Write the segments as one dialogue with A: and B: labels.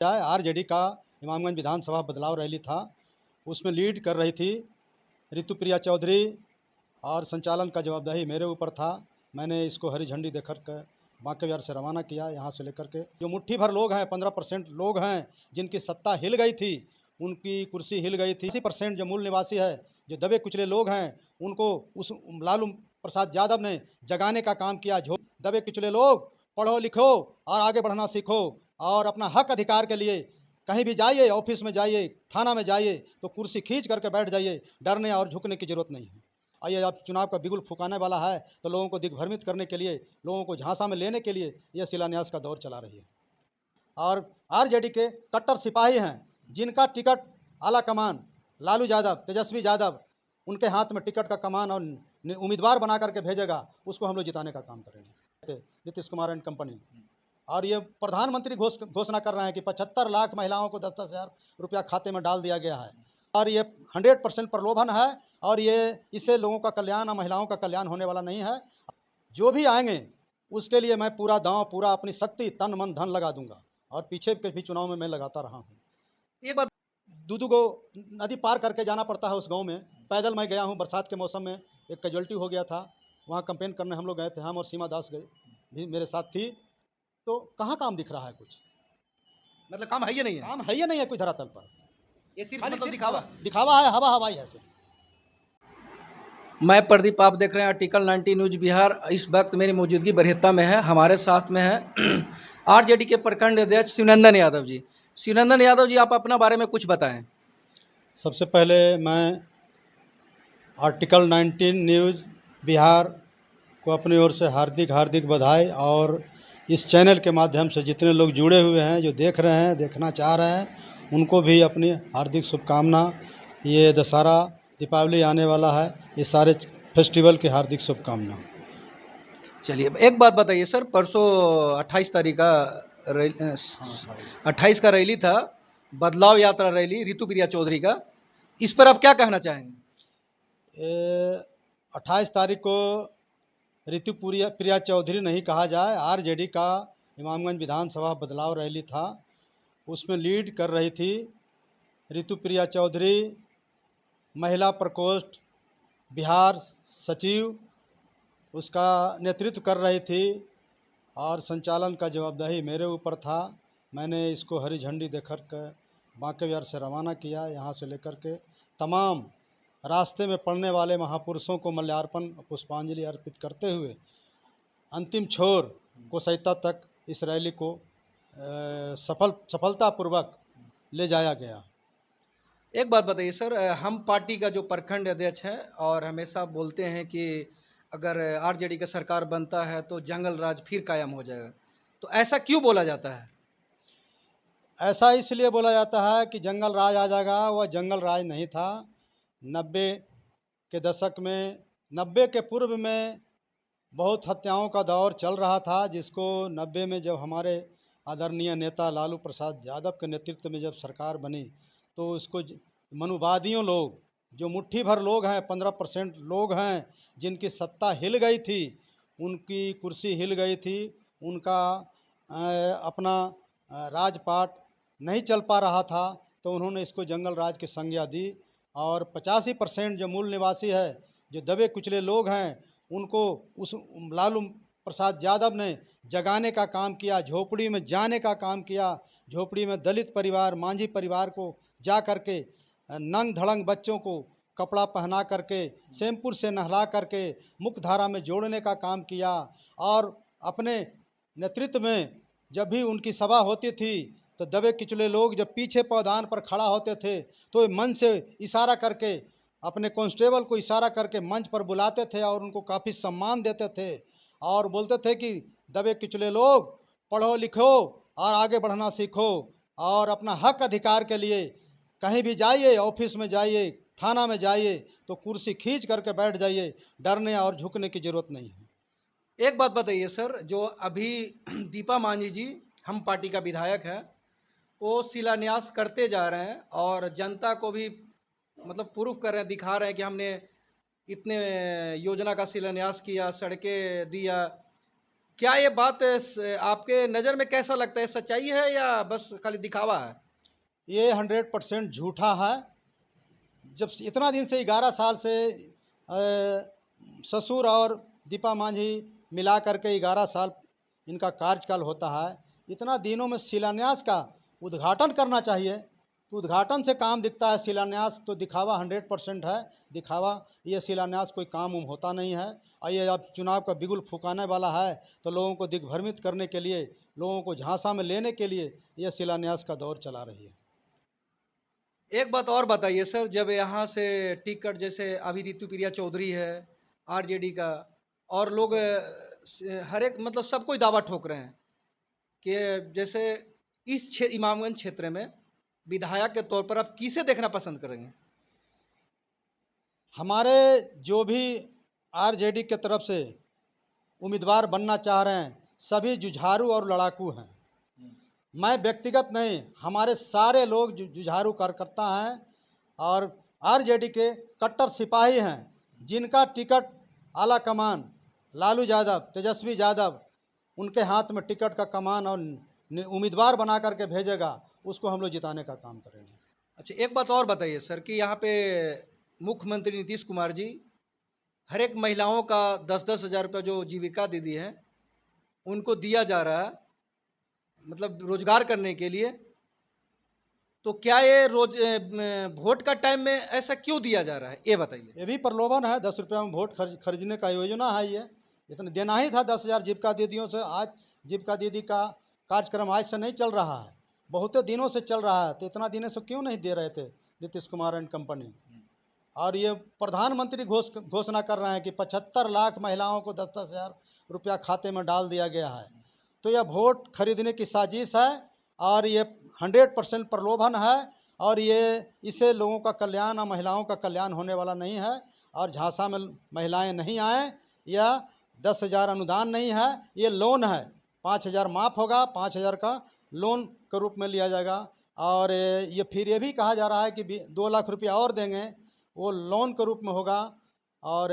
A: RJD का इमामगंज विधानसभा बदलाव rally था, उसमें लीड कर रही थी ऋतुप्रिया चौधरी और संचालन का जवाबदेही मेरे ऊपर था। मैंने इसको हरी झंडी देकर के बांके बिहार से रवाना किया। यहाँ से लेकर के जो मुट्ठी भर लोग हैं, 15% लोग हैं जिनकी सत्ता हिल गई थी, उनकी कुर्सी हिल गई थी। 80% जो मूल निवासी है, जो दबे कुचले लोग हैं, उनको उस लालू प्रसाद यादव ने जगाने का काम किया। जो दबे कुचले लोग पढ़ो लिखो और आगे बढ़ना सीखो और अपना हक अधिकार के लिए कहीं भी जाइए, ऑफिस में जाइए, थाना में जाइए तो कुर्सी खींच करके बैठ जाइए, डरने और झुकने की जरूरत नहीं है। आइए, अब चुनाव का बिगुल फुकाने वाला है तो लोगों को दिग्भ्रमित करने के लिए, लोगों को झांसा में लेने के लिए यह शिलान्यास का दौर चला रही है। और आरजेडी के कट्टर सिपाही हैं, जिनका टिकट आला कमान लालू यादव, तेजस्वी यादव, उनके हाथ में टिकट का कमान और उम्मीदवार बना करके भेजेगा, उसको हम लोग जिताने का काम करेंगे। Nitish Kumar and company. और ये प्रधानमंत्री घोषणा कर रहे हैं कि 75 लाख महिलाओं को 10-10 हज़ार रुपया खाते में डाल दिया गया है। और ये 100% प्रलोभन है और ये इससे लोगों का कल्याण और महिलाओं का कल्याण होने वाला नहीं है। जो भी आएंगे उसके लिए मैं पूरा दांव, पूरा अपनी शक्ति, तन मन धन लगा दूंगा। और पीछे के भी चुनाव में मैं लगाता रहा हूँ। एक बात, दूधू को नदी पार करके जाना पड़ता है उस गाँव में। पैदल मैं गया हूँ, बरसात के मौसम में एक कैजुअल्टी हो गया था, वहाँ कैंपेन करने हम लोग गए थे। हम और सीमा दास गए भी मेरे साथ थी। तो कहाँ काम दिख रहा है कुछ?
B: मतलब काम है या नहीं है?
A: काम है या नहीं है कोई धरातल पर?
B: ये सिर्फ
A: खाली
B: मतलब
A: सिर्फ
B: दिखावा।
A: दिखावा है, हवा हवाई है सिर्फ।
B: मैं प्रदीप, आप देख रहे हैं आर्टिकल 90 न्यूज बिहार। इस वक्त मेरी मौजूदगी बरहत्ता में है। हमारे साथ में है आरजेडी के प्रखंड अध्यक्ष शिवनंदन यादव जी। शिवनंदन यादव जी, आप अपना बारे में कुछ बताएं।
A: सबसे पहले मैं आर्टिकल 19 न्यूज़ बिहार को अपनी ओर से हार्दिक हार्दिक बधाई, और इस चैनल के माध्यम से जितने लोग जुड़े हुए हैं, जो देख रहे हैं, देखना चाह रहे हैं, उनको भी अपनी हार्दिक शुभकामना। ये दशहरा, दीपावली आने वाला है, ये सारे फेस्टिवल की हार्दिक शुभकामना।
B: चलिए, एक बात बताइए सर, परसों 28 तारीख का 28 का रैली था, बदलाव यात्रा रैली ऋतुप्रिया चौधरी का, इस पर आप क्या कहना चाहेंगे?
A: 28 तारीख को प्रिया चौधरी नहीं कहा जाए, आरजेडी का इमामगंज विधानसभा बदलाव रैली था, उसमें लीड कर रही थी ऋतुप्रिया चौधरी, महिला प्रकोष्ठ बिहार सचिव, उसका नेतृत्व कर रही थी और संचालन का जवाबदेही मेरे ऊपर था। मैंने इसको हरी झंडी देकर के बांके बिहार से रवाना किया। यहाँ से लेकर के तमाम रास्ते में पड़ने वाले महापुरुषों को माल्यार्पण, पुष्पांजलि अर्पित करते हुए अंतिम छोर कोसैता तक इस रैली को सफलतापूर्वक ले जाया गया।
B: एक बात बताइए सर, हम पार्टी का जो प्रखंड अध्यक्ष है और हमेशा बोलते हैं कि अगर आरजेडी का सरकार बनता है तो जंगल राज फिर कायम हो जाएगा, तो ऐसा क्यों बोला जाता है?
A: ऐसा इसलिए बोला जाता है कि जंगल राज आ जाएगा। वह जंगल राज नहीं था। 90 के दशक में, 90 के पूर्व में बहुत हत्याओं का दौर चल रहा था, जिसको 90 में जब हमारे आदरणीय नेता लालू प्रसाद यादव के नेतृत्व में जब सरकार बनी, तो उसको मनुवादियों लोग, जो मुट्ठी भर लोग हैं, 15% लोग हैं जिनकी सत्ता हिल गई थी, उनकी कुर्सी हिल गई थी, उनका अपना राजपाट नहीं चल पा रहा था, तो उन्होंने इसको जंगल राज की संज्ञा दी। और 85% जो मूल निवासी है, जो दबे कुचले लोग हैं, उनको उस लालू प्रसाद यादव ने जगाने का काम किया, झोपड़ी में जाने का काम किया। झोपड़ी में दलित परिवार, मांझी परिवार को जा करके नंग धड़ंग बच्चों को कपड़ा पहना करके, शैम्पुर से नहला करके मुख्य धारा में जोड़ने का काम किया। और अपने नेतृत्व में जब भी उनकी सभा होती थी, तो दबे कुचले लोग जब पीछे पौधान पर खड़ा होते थे, तो मन से इशारा करके, अपने कांस्टेबल को इशारा करके मंच पर बुलाते थे और उनको काफ़ी सम्मान देते थे और बोलते थे कि दबे कुचले लोग पढ़ो लिखो और आगे बढ़ना सीखो और अपना हक अधिकार के लिए कहीं भी जाइए, ऑफिस में जाइए, थाना में जाइए तो कुर्सी खींच करके बैठ जाइए, डरने और झुकने की ज़रूरत नहीं है।
B: एक बात बताइए सर, जो अभी दीपा मांझी जी, हम पार्टी का विधायक है, वो शिलान्यास करते जा रहे हैं और जनता को भी मतलब प्रूफ कर रहे हैं, दिखा रहे हैं कि हमने इतने योजना का शिलान्यास किया, सड़कें दिया, क्या ये बात आपके नज़र में कैसा लगता है, सच्चाई है या बस खाली दिखावा है?
A: ये 100% झूठा है। जब इतना दिन से 11 साल से ससुर और दीपा मांझी मिला करके 11 साल इनका कार्यकाल होता है। इतना दिनों में शिलान्यास का उद्घाटन करना चाहिए, तो उद्घाटन से काम दिखता है, शिलान्यास तो दिखावा 100% है। दिखावा, ये शिलान्यास कोई काम उम होता नहीं है। और ये अब चुनाव का बिगुल फुकाने वाला है, तो लोगों को दिग्भ्रमित करने के लिए, लोगों को झांसा में लेने के लिए ये शिलान्यास का दौर चला रही है।
B: एक बात और बताइए सर, जब यहाँ से टिकट जैसे अभी ऋतुप्रिया चौधरी है आरजेडी का, और लोग हर एक मतलब सब कोई दावा ठोक रहे हैं कि जैसे इस इमामगंज क्षेत्र में विधायक के तौर पर आप किसे देखना पसंद करेंगे?
A: हमारे जो भी आरजेडी के तरफ से उम्मीदवार बनना चाह रहे हैं, सभी जुझारू और लड़ाकू हैं। मैं व्यक्तिगत नहीं, हमारे सारे लोग जुझारू कार्यकर्ता हैं और आरजेडी के कट्टर सिपाही हैं, जिनका टिकट आला कमान लालू यादव, तेजस्वी यादव, उनके हाथ में टिकट का कमान और उम्मीदवार बना करके भेजेगा, उसको हम लोग जिताने का काम करेंगे।
B: अच्छा, एक बात और बताइए सर कि यहाँ पे मुख्यमंत्री नीतीश कुमार जी हर एक महिलाओं का 10-10 हज़ार रुपया जो जीविका दीदी है, उनको दिया जा रहा है, मतलब रोजगार करने के लिए। तो क्या ये वोट का टाइम में ऐसा क्यों दिया जा रहा है, ये बताइए?
A: ये भी प्रलोभन है, 10 रुपया में वोट खरीदने का योजना है ये। इतना देना ही था 10,000 जीविका दीदियों से। आज जीविका दीदी का कार्यक्रम आज से नहीं चल रहा है, बहुत दिनों से चल रहा है, तो इतना दिनों से क्यों नहीं दे रहे थे नीतीश कुमार एंड कंपनी। और ये प्रधानमंत्री घोषणा कर रहे हैं कि 75 लाख महिलाओं को 10-10 हज़ार रुपया खाते में डाल दिया गया है। तो यह वोट खरीदने की साजिश है और ये 100% प्रलोभन है। और ये इससे लोगों का कल्याण और महिलाओं का कल्याण होने वाला नहीं है। और झांसा में महिलाएं नहीं आए, यह 10,000 अनुदान नहीं है, ये लोन है। 5,000 माफ़ होगा, 5,000 का लोन के रूप में लिया जाएगा। और ये फिर ये भी कहा जा रहा है कि 2 लाख रुपया और देंगे, वो लोन के रूप में होगा। और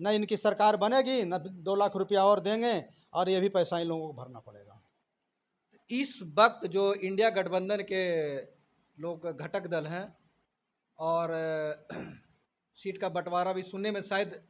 A: न इनकी सरकार बनेगी, न 2 लाख रुपया और देंगे, और ये भी पैसा इन लोगों को भरना पड़ेगा।
B: इस वक्त जो इंडिया गठबंधन के लोग घटक दल हैं और सीट का बंटवारा भी सुनने में शायद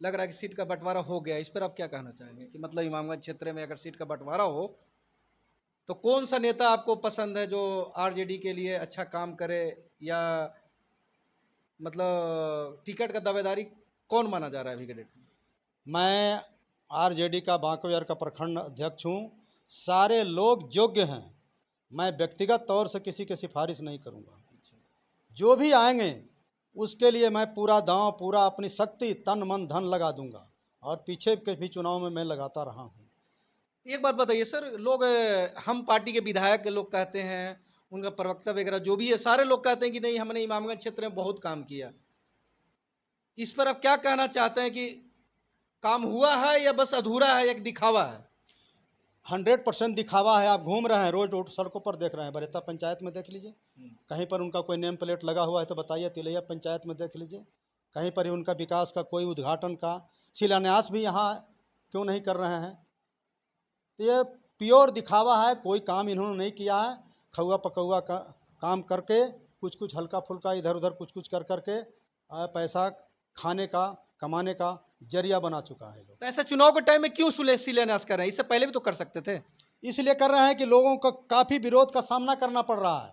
B: लग रहा है कि सीट का बंटवारा हो गया, इस पर आप क्या कहना चाहेंगे कि मतलब इमामगंज क्षेत्र में अगर सीट का बंटवारा हो तो कौन सा नेता आपको पसंद है जो आरजेडी के लिए अच्छा काम करे, या मतलब टिकट का दावेदारी कौन माना जा रहा है अभी के डेट में?
A: मैं आरजेडी का बांकवेयर का प्रखंड अध्यक्ष हूँ। सारे लोग योग्य हैं, मैं व्यक्तिगत तौर से किसी की सिफारिश नहीं करूँगा। जो भी आएंगे उसके लिए मैं पूरा दांव, पूरा अपनी शक्ति, तन मन धन लगा दूंगा। और पीछे के भी चुनाव में मैं लगाता रहा हूँ।
B: एक बात बताइए सर, लोग हम पार्टी के विधायक के लोग कहते हैं, उनका प्रवक्ता वगैरह जो भी है, सारे लोग कहते हैं कि नहीं हमने इमामगंज क्षेत्र में बहुत काम किया। इस पर आप क्या कहना चाहते हैं कि काम हुआ है या बस अधूरा है, एक दिखावा है?
A: 100% दिखावा है। आप घूम रहे हैं, रोज रोड सड़कों पर देख रहे हैं, बरेता पंचायत में देख लीजिए, कहीं पर उनका कोई नेम प्लेट लगा हुआ है तो बताइए। तिलैया पंचायत में देख लीजिए, कहीं पर ही उनका विकास का कोई उद्घाटन का शिलान्यास भी यहाँ क्यों नहीं कर रहे हैं। तो ये प्योर दिखावा है, कोई काम इन्होंने नहीं किया है। खौआ पकौआ का काम करके, कुछ कुछ हल्का फुल्का इधर उधर कुछ कुछ कर करके पैसा खाने का, कमाने का जरिया बना चुका है लोग।
B: तो ऐसा चुनाव के टाइम में क्यों शिलान्यास कर रहे हैं? इससे पहले भी तो कर सकते थे।
A: इसलिए कर रहे हैं कि लोगों का काफ़ी विरोध का सामना करना पड़ रहा है।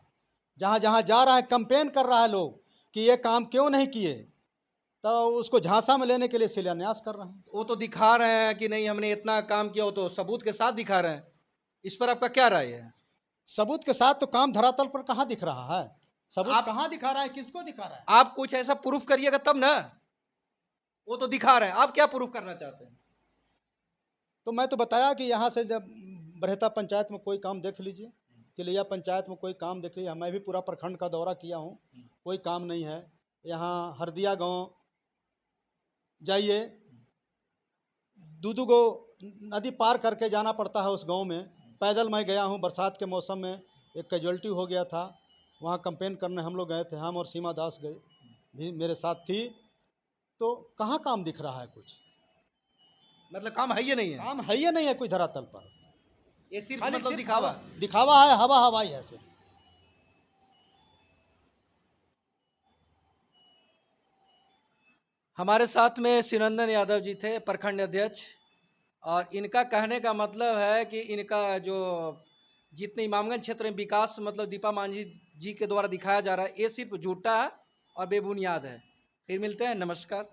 A: जहाँ जहाँ जा रहा है कंपेन कर रहा है लोग कि ये काम क्यों नहीं किए, तो उसको झांसा में लेने के लिए शिलान्यास कर रहे हैं।
B: वो तो दिखा रहे हैं कि नहीं हमने इतना काम किया, वो तो सबूत के साथ दिखा रहे हैं। इस पर आपका क्या राय है?
A: सबूत के साथ तो काम धरातल पर कहाँ दिख रहा है? सबूत
B: आप
A: कहाँ दिखा रहा है, किसको दिखा रहा है?
B: आप कुछ ऐसा प्रूफ करिएगा तब ना। वो तो दिखा रहे हैं, आप क्या प्रूफ करना चाहते हैं?
A: तो मैं तो बताया कि यहाँ से जब बरहेता पंचायत में कोई काम देख लीजिए, तिलैया पंचायत में कोई काम देख लीजिए। मैं भी पूरा प्रखंड का दौरा किया हूँ, कोई काम नहीं है। यहाँ हरदिया गांव जाइए, दूदू गो नदी पार करके जाना पड़ता है उस गांव में। पैदल मैं गया हूँ, बरसात के मौसम में एक कैजुअल्टी हो गया था, वहाँ कंपेन करने हम लोग गए थे, हम और सीमा दास गए भी मेरे साथ थी। तो कहाँ काम दिख रहा है कुछ?
B: मतलब काम है ये नहीं है,
A: काम है या नहीं है कोई धरातल पर,
B: ये सिर्फ
A: खाली
B: मतलब
A: सिर्फ
B: दिखावा।
A: दिखावा है, हवा हवाई है सिर्फ।
B: हमारे साथ में शिवनंदन यादव जी थे, प्रखंड अध्यक्ष, और इनका कहने का मतलब है कि इनका जो जितने इमामगंज क्षेत्र में विकास मतलब दीपा मांझी जी के द्वारा दिखाया जा रहा है, ये सिर्फ झूठा और बेबुनियाद है। फिर मिलते हैं, नमस्कार।